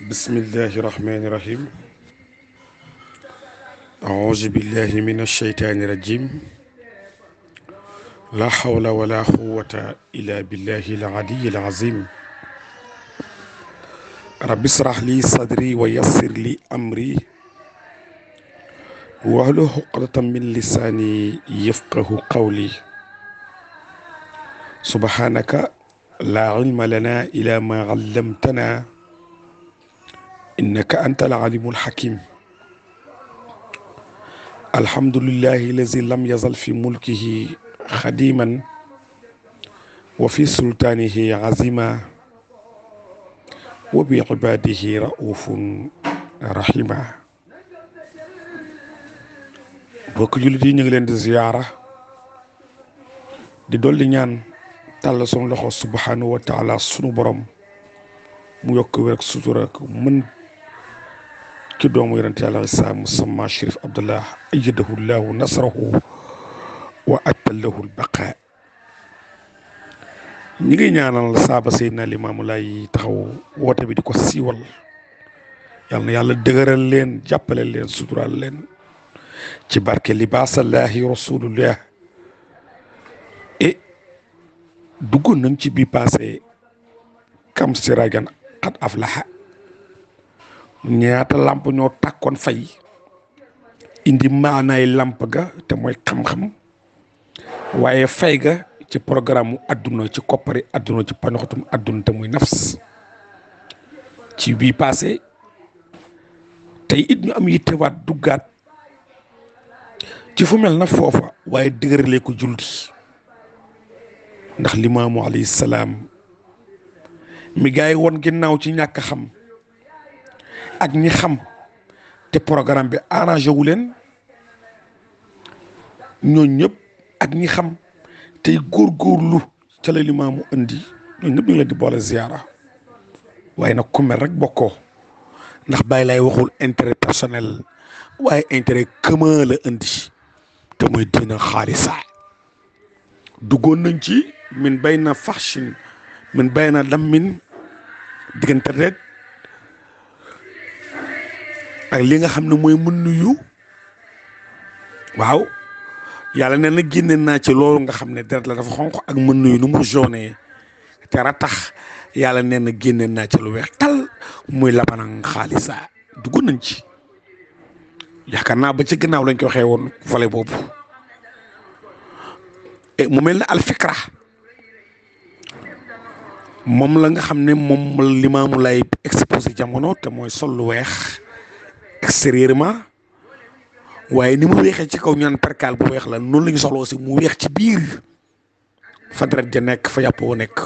bismillahi rahmani rahim auzu billahi min alsheytaani rajim la hawla wala quwwata illa billahi al-aliyyil azim rabbi israh li sadri wa yassir li amri wahlul uqdatan min lisani yafqahu qawli subhanaka la ilma lana illa ma allamtana innaka anta al-alimul hakim alhamdulillahi allazi lam yazal fi mulkihi khadiman wa fi sultanihi azima wa bi ibadihi raufun rahima. bokk jullit yi ñu ngi leen di ziyaara di dolli ñaan tàll sunu loxo subhanahu wa taala sunu borom mu yokk wér ak sutura ak mën ci doomu yonent Yàlla Isaa musamma Chérif Abdallah ayyadahu llahu nasrahu wa atallahu al-baqa. ñi ngi ñaanal saaba Seydina Limaamu Laay taxaw woote bi di ko siiwal yal na yàlla dëgëral leen jàppale leen sutural leen ci barke libaasallahi rasulullah. et duggoon nañ ci bii passé kam sirajan xat aflaha ñaata lamp ñoo tàkkoon fay indi maanaay lamp ga te mooy xam-xam waaye fay ga ci programme mu adduna ci koppari adduna ci panoxatum adduna te muy nafs. ci bii passé tey it ñu am yittewaat duggaat ci fu mel na foofa waaye dëgërale ko julli ndax limaamu alayhi salaam mi gaay woon ginnaaw ci ñàkk xam ak ñi xam te programme bi arrangé wu leen ñooñu ñëpp ak ñi xam tey góorgóorlu ca la limaamu indi ñooñu ñëpp ñu ngi leen di boole ziyaara waaye nag ku mel rek bokkoo ndax bàyyi lay waxul intérêt personnel waaye intérêt commun la indi te mooy diina xaalisa. duggoon nañ ci min bay na faxshin min bay na dammin diggante rek ak li nga xam ne mooy mën nuyu waaw yàlla nee na génne naa ci loolu nga xam ne deret la dafa xonq ak mën nuyu nu mu jaune te ratax yàlla nee na génne naa ci lu weex tal muy labanang xaalisa dugg nañ ci yaakaar naa ba ci gannaaw lañ ko waxee woon fale boobu mu mel ne alfikra moom la nga xam ne moom limaamu lay exposé jamono te mooy sol lu weex extérieurement waaye ni mu weexee ci kaw ñaan perkaal bu weex la noonu la ñu soxla aussi mu weex ci biir fa deret ja nekk fa yàpp wa nekk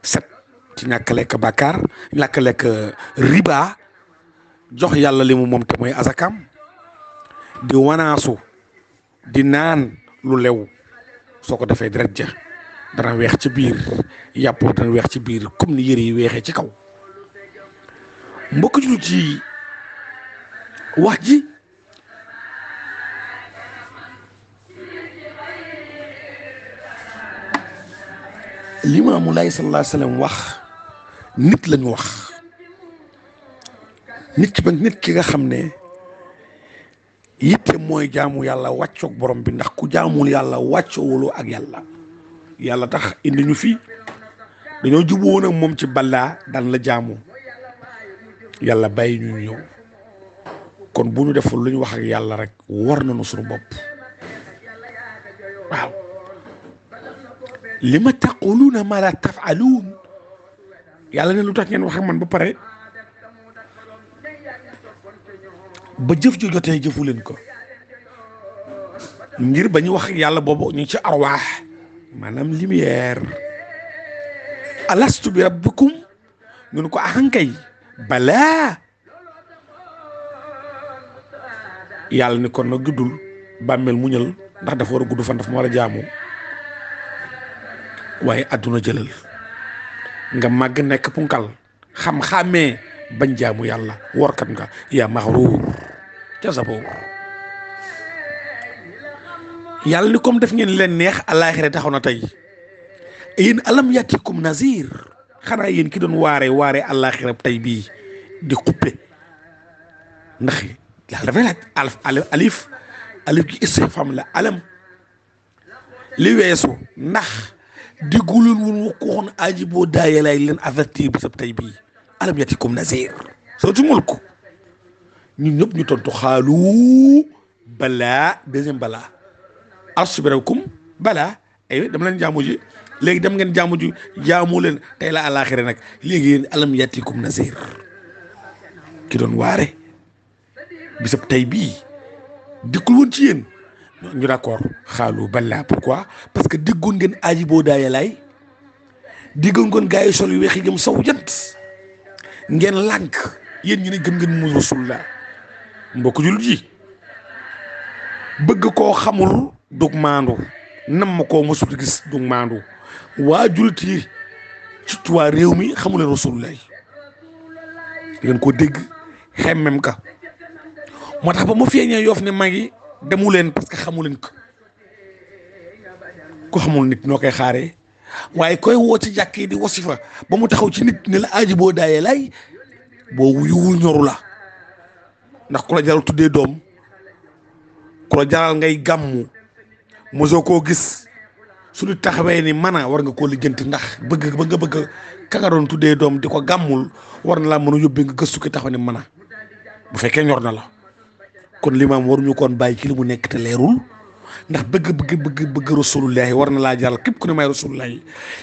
set ci ñàkk lekk bàkkaar ñàkk lekk riba jox yàlla li mu moom te mooy azakam di wanaasu di naan lu lew soo ko defee deret ja dana weex ci biir yàpp dana weex ci biir comme ni yëre yi weexee ci kaw. mbokk ju ci wax ji Limaamu Laay sallallahu alayhi wa sallam wax nit lañu wax nit ki nga xam ne yitte mooy jaamu yàlla wàccoog borom bi ndax ku jaamul yàlla wàccoowuloo ak yàlla tax indi ñu fi dañoo jubu woon ak moom ci balaa daan la jaamu yàlla bàyyi ñu ñëw kon bu ñu deful lu ñu wax ak yàlla rek war nañu suñu bopp. waaw li ma taquluuna ma la tafaluun yàlla ne lu tax ngeen wax ak man ba pare ba jëf ju jotee jëfu leen ko ngir ba ñu wax ak yàlla boobu ñu ci arwaax maanaam lumière. alastu bi rabbikum ñu ne ko ahankay balaa yàlla ni kon na guddul bàmmeel muñal ndax dafa war a gudd fan dafa ma war a jaamu waaye adduna jëlal nga màgg nekk punkal xam-xàmmee bañ jaamu yàlla workat nga yaa maxruur ca sa boobu yàlla ni comme def ngeen leen neex àllaaxira taxaw na tey yéen alam yatikum nazir xanaa yéen ki doon waare àllaaxira tey bii di xuppe ndax yàlla dafay laaj alif gi istifham la alam li weesu ndax digguloon woon wa ko waxoon aji boo daayee lay leen avertir bi sab tey bii alam yatikum nazir sootu mulk ñun ñëpp ñu tontu xaalu balaa deuxième balaa asbirakum balaa ay dama leen jaamu ji léegi dem ngeen jaamu ji jaamu leen tey la àllaaxira nag léegi yéen alam yatikum nazir ki doon waare bisab tey bii dikkul woon ci yéen ñu d'accord xaalu balaa pourquoi parce que diggoon ngeen aji boo daayee laay diggoon ngeen gaa yi sol yu weex yi jëm saw jant ngeen lànk yéen ñu ne gëm ngeen mu rasulullah mbokk jullit yi bëgg koo xamul dug maandu nam ma koo mosul gis dug maandu waa jullit yi surtout waa réew mi xamuleen rasulullah di ngeen ko dégg xemmem ka moo tax ba ma feeñee Yoff ne maa ngi demu leen parce que xamu leen ko xamul nit noo koy xaaree waaye koy woo ci jàkk yi di wasifa ba mu taxaw ci nit ne la aji boo daayee lay boo wuyuwul ñoru la ndax ku la jaral tuddee doom ku la jaral ngay gàmmu mosoo koo gis suñu taxawee ni mën a war nga koo lijjanti ndax bëgg ba nga bëgg ka nga doon tuddee doom di ko gàmmul war na laa mën a yóbbee nga gëstu ki taxaw ni mën a bu fekkee ñor na la kon limaam waruñu koon bàyyi ci li mu nekk te leerul ndax bëgg rasulullahi war na laa jaral képp ku ne may rasulullahi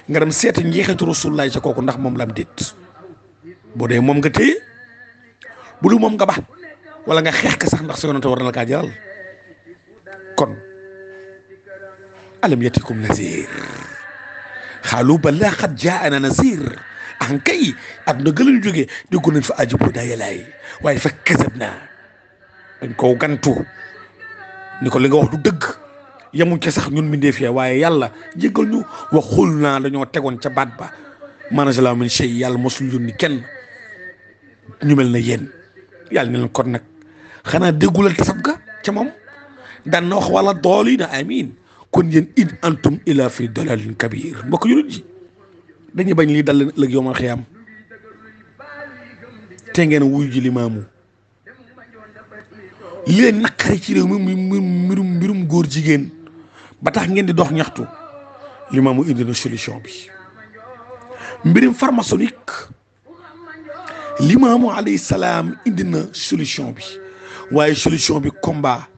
nga dem seeti njeexitu rasulullahi ca kooku ndax moom la am déet boo dee moom nga téye bu lu moom nga ba wala nga xeex ka sax ndax sa yonante war na la kaa jaral kon alam yatikum nazir xaalu balaa xat jaana nazir an kay àdduna gëlañu jógee déggu nañ fa aji boo daayee laay waaye fa kasab naa dañ koo gantu ni ko li nga wax du dëgg yemuñ ca sax ñun mindee fii waaye yàlla jéggal ñu waxul naa dañoo tegoon ca baat ba manazala min shay yàlla mosul yónni kenn ñu mel na yéen yàlla ne leen kon nag xanaa déggulal tasab ga ca moom daan na wax wala dooli na amin kon yéen in antum ila fi dalalin kabir mbokk yu ji dañuy bañ lii dal leen ëllëg yowmal xiyaam te ngeen wuyu ji limaamu li leen naqari ci réew mi mbirum góor jigéen ba tax ngeen di dox ñaxtu limaamu indi na solution bi mbirum pharmaçonnique limaamu alayhi salaam indi na solution bi waaye solution bi combat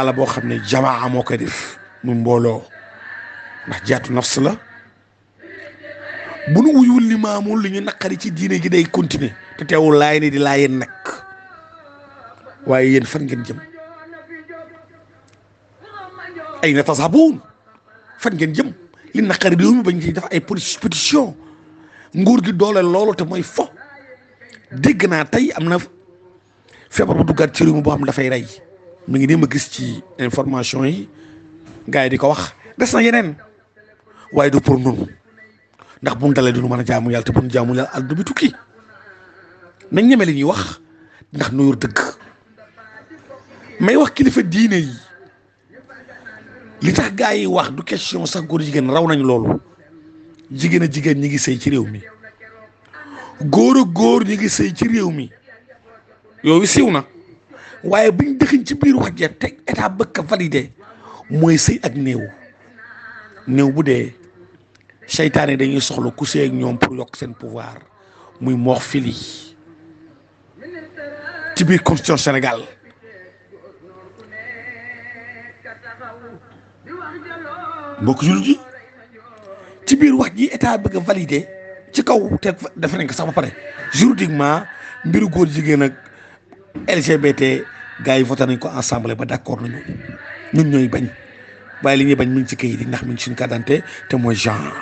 la boo xam ne jamaa moo koy def mu mbooloo ndax jaatu nafs la bu nu wuyul limaamu li ñu naqari ci diine gi day continuer te teewul laay ne di laayeen nag waaye yéen fan ngeen jëm ay na tasabuun fan ngeen jëm li naqari réew mi bañ ci def ay pétition nguur gi doole loolu te mooy fo dégg naa tey am na feebar bu duggaat ci réew mi boo xam ne dafay rey mu ngi nii ma gis ci information yi gars yi di ko wax des na yeneen waaye du pour nun ndax bu ñu dalee du ñu mën a jaamu yàlla te bu ñu jaamu yàlla àdduna bi tukki nañ ñeme li ñuy wax ndax nu yor dëgg may wax kilifa diine yi li tax gars yi wax du question sax góor jigéen raw nañ loolu jigéen a jigéen ñi ngi sëy ci réew mi góor a góor ñi ngi sëy ci réew mi yooyu siiw na waaye buñ dëxiñ ci biir wax ja te état bëgg a validé mooy sëy ak néew bu dee seytaane dañuy soxla ku sëy ak ñoom pour yokk seen pouvoir muy morphile ci biir constitution Sénégal mbokk jullit yi ci biir wax ji état bëgg a validé ci kaw te defe nañ ko sax ba pare juridiquement mbiru góor jigéen ak LGBT gars yi voté nañ ko ensemble ba d'accord nañu ñun ñooy bañ waaye li ñuy bañ mi ngi ci kayit yi ndax mi ngi suñu carte d'identité te mooy genre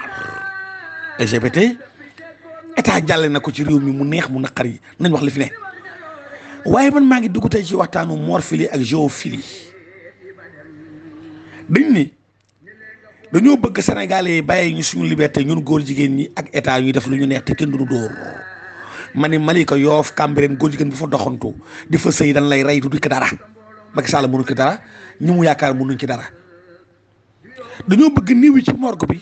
LGBT état jàlle na ko ci réew mi mu neex mu naqar yi nañ wax li fi ne waaye man maa ngi dugg tey ci waxtaanu morphilie ak zoophilie dañ ni dañoo bëgg Sénégalais yi bàyyi ñu suñu liberté ñun góor jigéen ñi ak état ñuy def lu ñu neex te kenn du dóor ma ni Malika Yoff Cambérène góor jigéen bu fa doxantu di fa sëy dañ lay rey du ko dara Macky Sall mënu ci dara ñi mu yaakaar mënuñ ci dara dañoo bëgg néew yi ci morgue bi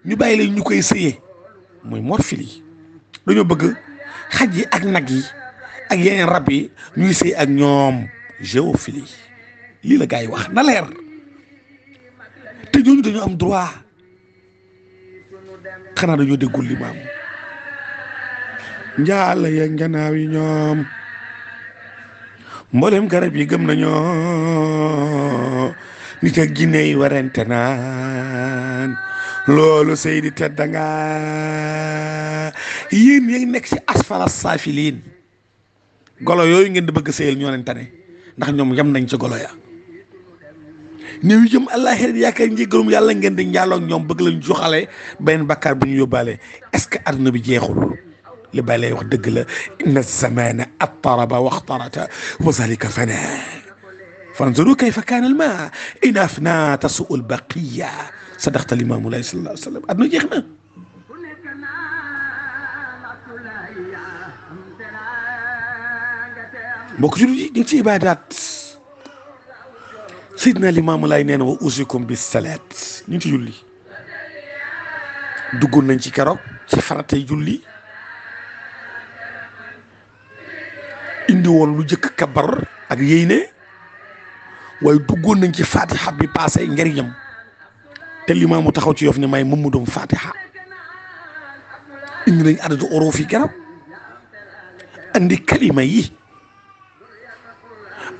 ñu bàyyi leen ñu koy sëyee mooy morphilie dañoo bëgg xaj yi ak nag yi ak yeneen rab yi ñuy sëy ak ñoom géophilie lii la gars yi wax na leer te ñooñu dañu am droit xanaa dañoo déggul limaam njaala ya njanaaw yi ñoom mboolem garab yi gëm nañoo nit ak jinne yi warante naan loolu Seydi tedda nga yéen yéen nekk ci asfala saafiliin golo yooyu ngeen di bëgg sëyal ñoo leen tane ndax ñoom yam nañ ci golo ya néew yi jëm àllaaxira yaakaar njéggalum yàlla ngeen di njaaloo ak ñoom bëgg lañ joxale benn bakkaar bu ñu yóbbaale est-ce que àdduna bi jeexul li bay lay wax dëgg la inna zamana attaraba waxtarata wa zalika fana fanzuru kayfa kaana al maa in afna tasu al baqiya sadaqta limaamu laahi sallallahu alayhi wa sallam àdduna jeex na mbokk jullit yi ñu ngi ci ibaadaat Seydina Limaamu Laay nee na wa usikum bis salaat ñu ngi ci julli duggoon nañ ci keroog ci faratay julli indi woon lu jëkk kabar ak yéene waaye duggoon nañ ci fatiha bi passé njëriñam te limaamu taxaw ci Yoff ne may Mamadou fatiha indi nañ adadu oroof yi keroog andi kalima yi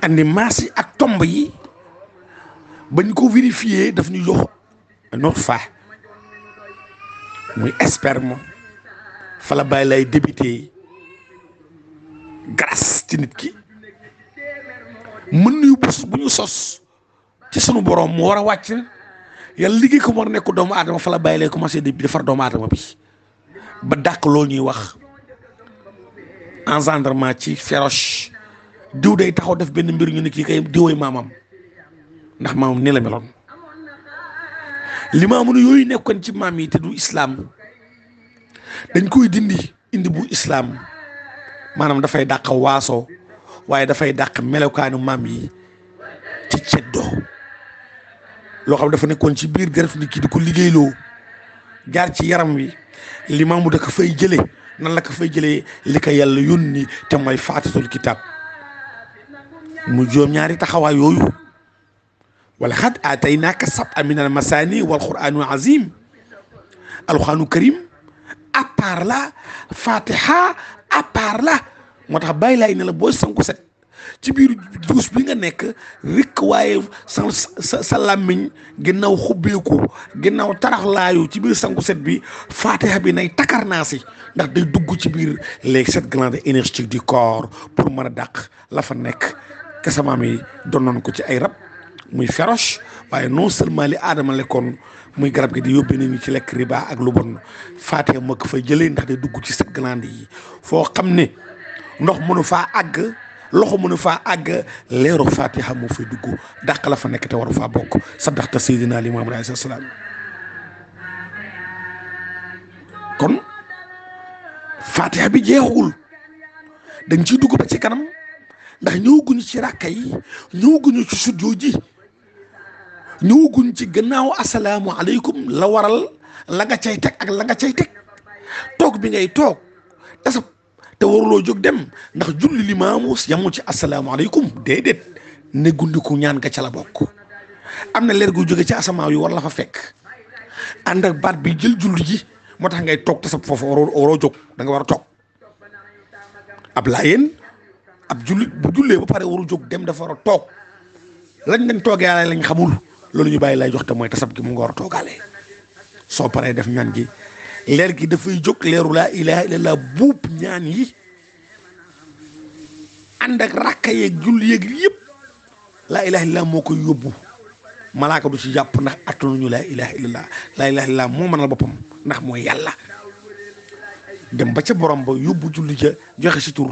andi maas yi ak tomb yi bañ ko vérifier daf ñu jox nutfa muy sperme fa la bàyyi lay débuté grâce ci nit ki mën nañu bés bu ñu sos ci sunu borom mu war a wàcc yàlla liggéey ko mu war a nekk doomu aadama fa la bàyyi lay commencé di defar doomu aadama bi ba dàq loolu ñuy wax engendrement ci féroce diw day taxaw def benn mbir ñu ne kii kay diwooy maamam ndax maamam ni la meloon limaamu ne yooyu nekkoon ci maam yi te du islam dañ koy dindi indi bu islam maanaam dafay dàq waaso waaye dafay dàq melokaanu maam yi ci ceddo loo xam dafa nekkoon ci biir garaf nit ki di ko liggéeyloo jaar ci yaram wi limaamu da ko fay jële nan la ko fay jëlee li ko yàlla yónni te mooy faatitul kitab mu joom ñaari taxawaay yooyu wala xad aataynaaka sab'an min al masaani wal qur'aanu azim alqur'aanu karim à part la fatiha à part la moo tax bàyyi laay ne la booy sanku set ci biir duus bi nga nekk rek waaye sa làmmiñ ginnaaw xubbeeku ginnaaw taraxlaayu ci biir sanku set bi fatiha bi nay takarnaasi ndax day dugg ci biir les 7 glandes énergétiques du corps pour mën a dàq la fa nekk kese maam yi donnoon ko ci ay rab muy féroce waaye non seulement li aadama lekkoon muy garab gi di yóbbee nañu ci lekk riba ak lu bon fatiha moo ko fay jëlee ndax day dugg ci 7 glandes yi foo xam ne ndox mënu faa àgg loxo mënu faa àgg leeru fatiha moo fay dugg dàq la fa nekk te waru faa bokk sadaqta sayyidina Limaamu alayhi salaam kon fatiha bi jeexagul dañ ciy dugg ba ci kanam ndax ñëwaguñu ci rakka yi ñëwaguñu ci sujjóot ji ñëwaguñ ci gannaaw asalaamu aleykum la waral la nga cay teg ak la nga cay teg toog bi ngay toog tasab te waruloo jóg dem ndax julli limaamu yamul ci asalaamaaleykum déedéet ne gundiku ñaan ga ca la bokk am na leer gu jóge ci asamaaw yi war la fa fekk ànd ak baat bi jël julli ji moo tax ngay toog tasab foofu waroo jóg da nga war a toog ab laayeen ab jullit bu jullee ba pare waru jóg dem dafa war a toog lañ toogaale lañ xamul loolu ñu bàyyi lay jox te mooy tasab gi mu nga war a toogaale soo paree def ñaan gi leer gi dafay jóg leeru laa ilaha illallah buub ñaan yi ànd ak rakka yeeg julli yeeg yëpp laa ilaha illallah moo koy yóbbu malaaka du ci jàpp ndax attanuñu laa ilaha illallah laa ilaha illallah moo mënal boppam ndax mooy yàlla dem ba ca borom ba yóbbu julli ja joxe si tur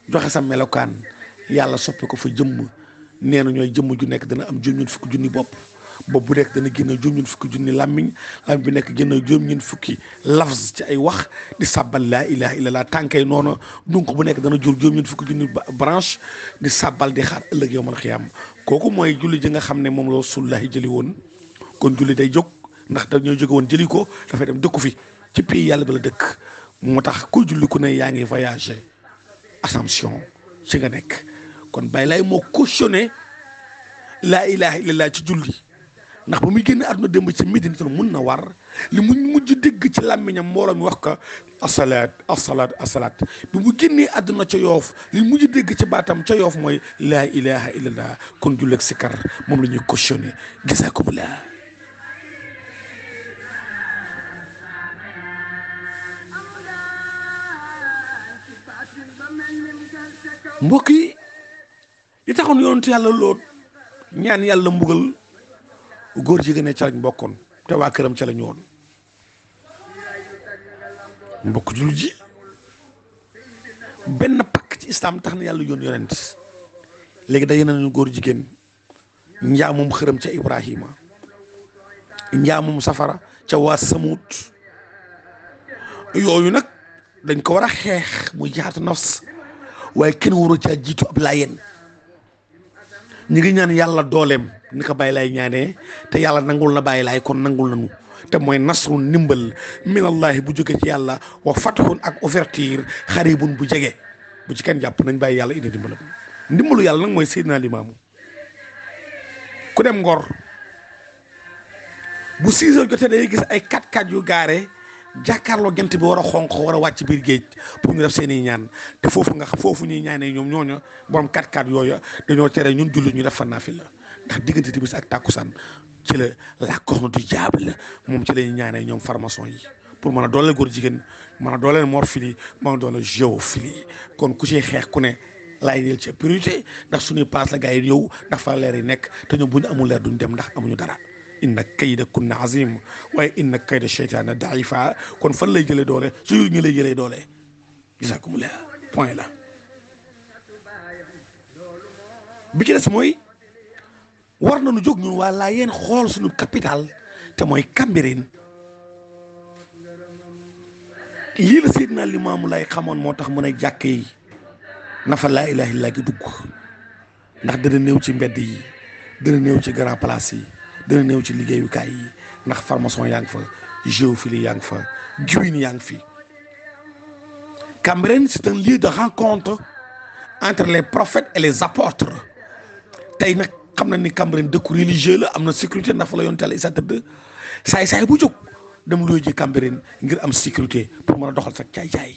joxe sa melokaan yàlla soppi ko fa jëmm nee na ñooy jëmm ju nekk dana am juróom-ñeent fukki junni bopp bopp bu nekk dana génn juróom-ñeent fukki junni làmmiñ làmmiñ bi nekk génn juróom-ñeent fukki lafz ci ay wax di sàbbal laa ilaha illallah tànkay noonu donc bu nekk dana jur juróom-ñeent fukki junni branche di sàbbal di xaar ëllëg yawmal xiyaam kooku mooy julli ji nga xam ne moom la Rasulullaahi jëli woon kon julli day jóg ndax dañoo jóge woon jëli ko dafay dem dëkku fi ci pays yàlla ba la dëkk moo tax ku julli ku ne yaa ngi voyager Ascension ci nga nekk kon Baye Laye moo cautionné laa ilaha illallah ci julli ndax ba muy génn àdduna démb ci Médine te mun na war li mu mujj dégg ci làmmiñam mbooloo mi wax ko asalaat asalaat asalaat bi mu génnee àdduna ca Yoof li mujj dégg ci baatam ca Yoof mooy laa ilaha illallah kon julleeg sikar moom la ñuy cautionné gisaakumulaa mbokk yi li taxoon yonent yàlla Lóot ñaan yàlla mbugal góor jigéen ne ca lañ bokkoon te waa këram ca la ñu woon mbokk jullit ji benn pakk ci islam tax na yàlla yoon yonent léegi day nañu góor jigéen njaamum xërëm ca Ibrahima njaamum safara ca waa Samut yooyu nag dañ ko war a xeex muy jaatu nafs waaye kenn waru caa jiitu ab laayeen ñi ngi ñaan yàlla dooleem ni ko Baye Laye ñaanee te yàlla nangul na Baye Laye kon nangul nañu te mooy nasru ndimbal minallahi bu jóge ci yàlla wa fatxun ak ouverture xaribun bu jege bu ci kenn jàpp nañ bàyyi yàlla indi ndimbalam ndimbalu yàlla nag mooy Seydina Limaamu ku dem Ngor bu 6 heures jotee day gis ay 4x4 yu gaare jàkkaarloo gent bi war a xonq war a wàcc biir géej pour ñu def seen i ñaan te foofu ñuy ñaanee ñoom ñooñu borom 4x4 yooyu dañoo tere ñun jullit ñu def fa naafila ndax diggante timis ak tàkkusaan ci la corne du diable moom ci la ñuy ñaanee ñoom formation yi pour mën a dooleel góor jigéen mën a dooleel morphilie mën a dooleel géophilie kon ku ci xeex ku ne laay jël ci priorité ndax suñuy paas la gars yi ñëw ndax fa leer yi nekk te ñoom bu ñu amul leer duñ dem ndax amuñu dara. inna kayda kunna azim waaye inna kayda sheytaana daifa kon fan lay jëlee doole su ñu lay jëlee doole jazakumullah point la bi ci des mooy war nañu jóg ñun waa Laayeen xool suñu capital te mooy Cambérène lii la Seydina Limaamu Laay xamoon moo tax mën a jàkk yi na fa laa ilaaha illallaah gi dugg ndax dana néew ci mbedd yi dana néew ci grand place yi dana néew ci liggéeyukaay yi ndax formation yaa ngi fa géophilie yaa ngi fa giwin yaa ngi fi Cambérène c'est un lieu de rencontre entre les prophètes et les apôtres tey nag xam na ni Cambérène dëkku religieux la am na sécurité ndax fa la yoon teel isa tëdd saay bu jóg dem luy ji Cambérène ngir am sécurité pour mën a doxal sa caay-caay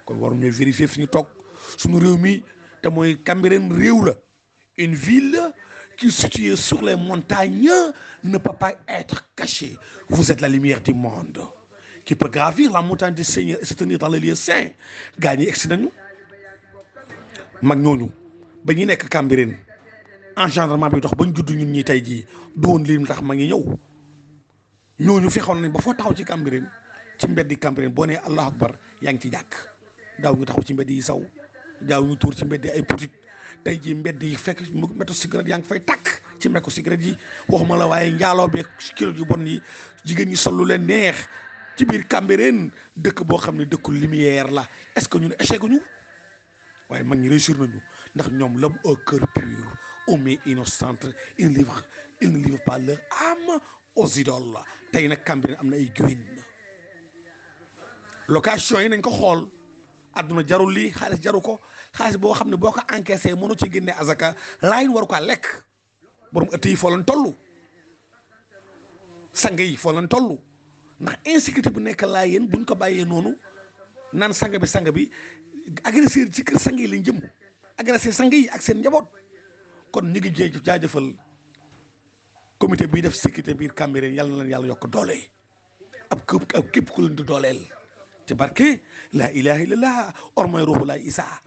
kon waru ñooy vérifier fi ñu toog suñu réew mi te mooy Cambérène réew la une ville qui située sur les montagnes ne peut pas être cachée. Vous êtes la lumière du monde qui peut gravir la montagne du Seigneur et se tenir dans les lieux saints. gaa ñi egsi nañu mag ñooñu ba ñu nekk Cambérène engendrement bi dox bañ judd ñun ñi tey jii doon lim tax ma ngi ñëw ñooñu fexoon nañ ba foo taxaw ci Cambérène ci mbeddi Cambérène boo nee Allahu akbar yaa ngi ci jàkk daaw ñu taxaw ci mbedd yi saw daaw ñu tuur ci mbedd ay putit tey jii mbedd yi fekk méttu cigarette yaa ngi fay takk ci mekku cigarette yi waxuma la waaye njaaloo beeg kilo yu bon yi jigéen ñi sol lu leen neex ci biir Cambérène dëkk boo xam ne dëkku lumière la est-ce que ñun échec ñu waaye mag ñi réussir nañu ndax ñoom l'homme au cœur pur aux mains innocentes ils ne livrent pas leur âme aux idoles tey nag Cambérène am na ay giwin location yi nañ ko xool adduna jarul lii xaalis jaru ko xaalis boo xam ne boo ko encaissé mënu ci génne azaka laayin waru ko lekk borom ëtt yi foo leen toll sang yi foo leen toll ndax insécurité bu nekk Laayeen buñ ko bàyyee noonu naan sang bi agresseur ci kër sang yi lañ jëm agressé sang yi ak seen njaboot kon ñu ngi jaajëfal comité bii def sécurité biir Cambérène yàlla na leen yàlla yokk doole ab képp ku leen di dooleel ci barke laa ilaha illallah or mooy ruuxu laay isaa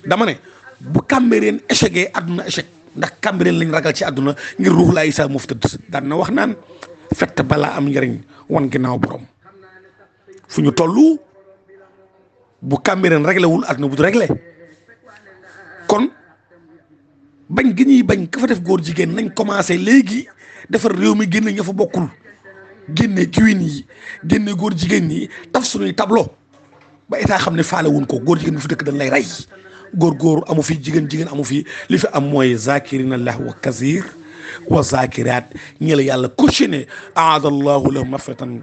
dama ne bu Cambérène échecgee àdduna échec ndax Cambérène lañ ragal ci àdduna ngir ruuxu laay isaa moo fi tëdd daan na wax naan fett balaa am njëriñ wan ginnaaw borom fu ñu toll bu Cambérène réglé wul àdduna bu du réglé kon bañ gi ñuy bañ ka fa def góor jigéen nañ commencé léegi defar réew mi génne ña fa bokkul génne kiwin yi génne góor jigéen ñi taf suñuy tableau ba état xam ne faale wuñ ko góor jigéen bu fi dëkk dañ lay rey góor amu fi jigéen amu fi li fi am mooy zakirina allah wa kasir wa zakirat ñi la yàlla cautionné aadallahu lahum mafratan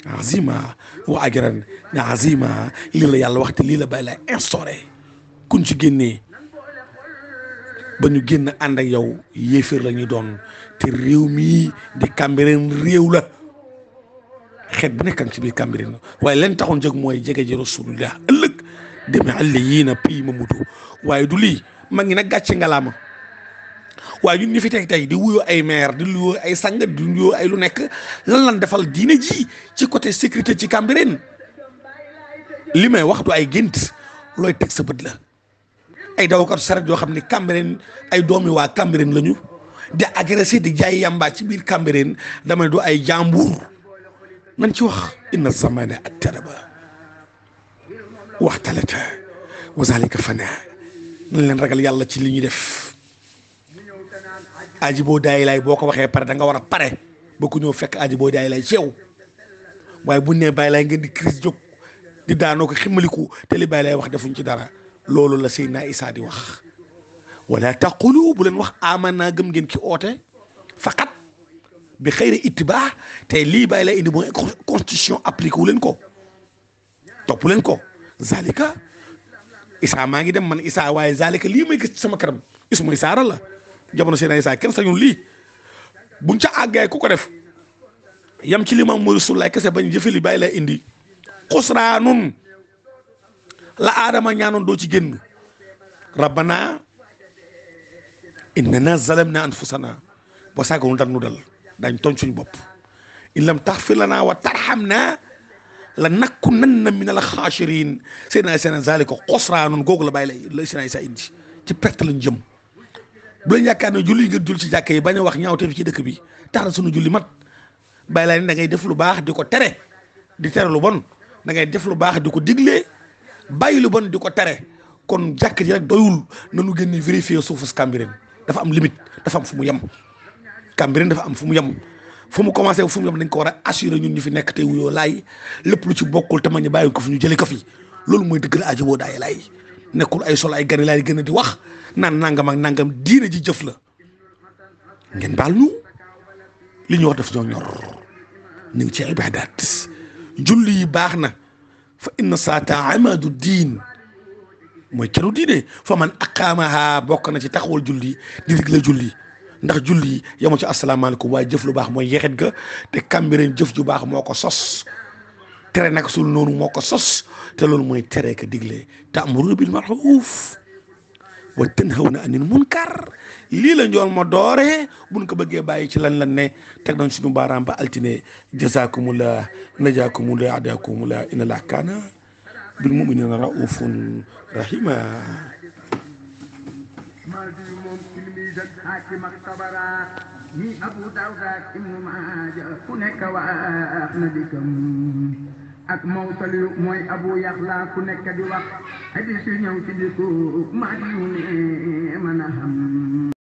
azima wa ajran azima lii la yàlla wax te lii la Baye Laye instauré kuñ ci génnee ba ñu génn ànd ak yow yéeféer la ñuy doon te réew mii di Cambérène réew la xeet bu nekkan ci biir Cambérène waaye leen taxoon jóg mooy jege ji rasulullah ëllëg demee àll yii na pays ma mutu waaye du lii mag ngi nag gàcce ngalaama waaye ñun ñu fi tey di wuyoo ay maire di wuyoo ay sang di wuyoo ay lu nekk lan defal diine ji ci côté sécurité ci Cambérène li may wax du ay gént looy teg sa bët la ay dawkat saret yoo xam ne Cambérène ay doomi waa Cambérène lañu di agressé di jaay yamba ci biir Cambérène dama ne du ay jàmbur nañ ci wax inna zamana ak taraba waxtalata wa zalika fana nañ leen ragal yàlla ci li ñuy def aji boo daay laay boo ko waxee pare da nga war a pare ba ku ñëw fekk aji boo daay laay ci yow waaye buñ ne bàyyi laay ngeen di crise jóg di daanoo ko ximmaliku te li bàyyi laay wax defuñ ci dara loolu la Seydina Issa di wax wala taqulu bu leen wax amanna gëm ngeen ki oote faqat bi xëyri ittibaa te lii bàyyi laay indi mooy constitution appliqué wu leen ko topp leen ko zalika Issa maa ngi dem man Issa waaye zalika lii may gis sama kanam ismu Issa la jamono Seydina Issa kenn sañul lii buñ ca àggee ku ko def yam ci li ma mooy Rasulullah kese bañ jëfe li bàyyi lay indi xusraanun la aadama ñaanoon doo ci génn rabbana innana zalamna anfusana boo saagonu dal nu dal dañ tooñ suñu bopp in lam taxfir lana wa tarhamna la nakunanna min al xaashirin Seydina Issa zalika xusraanun googu la bàyyi la Seydina Issa indi ci perte lañ jëm bu leen yaakaar ne julli nga jul ci jàkka yi bañ a wax ñaawte fi ci dëkk bi tax na suñu julli mat bàyyi laa ne da ngay def lu baax di ko tere di tere lu bon da ngay def lu baax di ko diglee bàyyi lu bon di ko tere kon jàkk ji rek doyul nañu génne vérifier suufus Cambérène dafa am limite dafa am fu mu yem Cambérène dafa am fu mu yem fu mu commencé fu mu yem dañ ko war a assurer ñun ñu fi nekk te wuyoo laay lépp lu ci bokkul te ma ñu bàyyi ko fi ñu jëlee ko fi loolu mooy dëgg la aajo boo daay laay nekkul ay solo ay gani laay gën a di wax naan nangam ak nangam diine ji jëf la ngeen baal ñu li ñu wax daf ñoo ñor ñu ngi ci ibadat julli yi baax na fa inna saata amadu diin mooy keru diine fa man aqaamaha bokk na ci taxawal julli di digle julli ndax julli yamu ci asalaamaaleykum waaye jëf lu baax mooy yexet ga te Cambérène jëf ju baax moo ko sos tere nag sul noonu moo ko sos te loolu mooy tere ka digle ta'muruna bil ma'ruf wa tanhawna anil munkar lii la njool ma dooree buñ ko bëggee bàyyi ci lan ne teg nañ suñu baaraam ba altine jazakumullah najakumullah adakumullah inna allaha kaana bil mu'minina raufun rahima moom tilmis ak hakim ak tabara ni Abu Dawud ak Ibnu Maaja ku nekk wax na dikam ak mawsali mooy Abu Yaxla ku nekk di wax hadis yi ñëw ci diku maa di ne mën a xam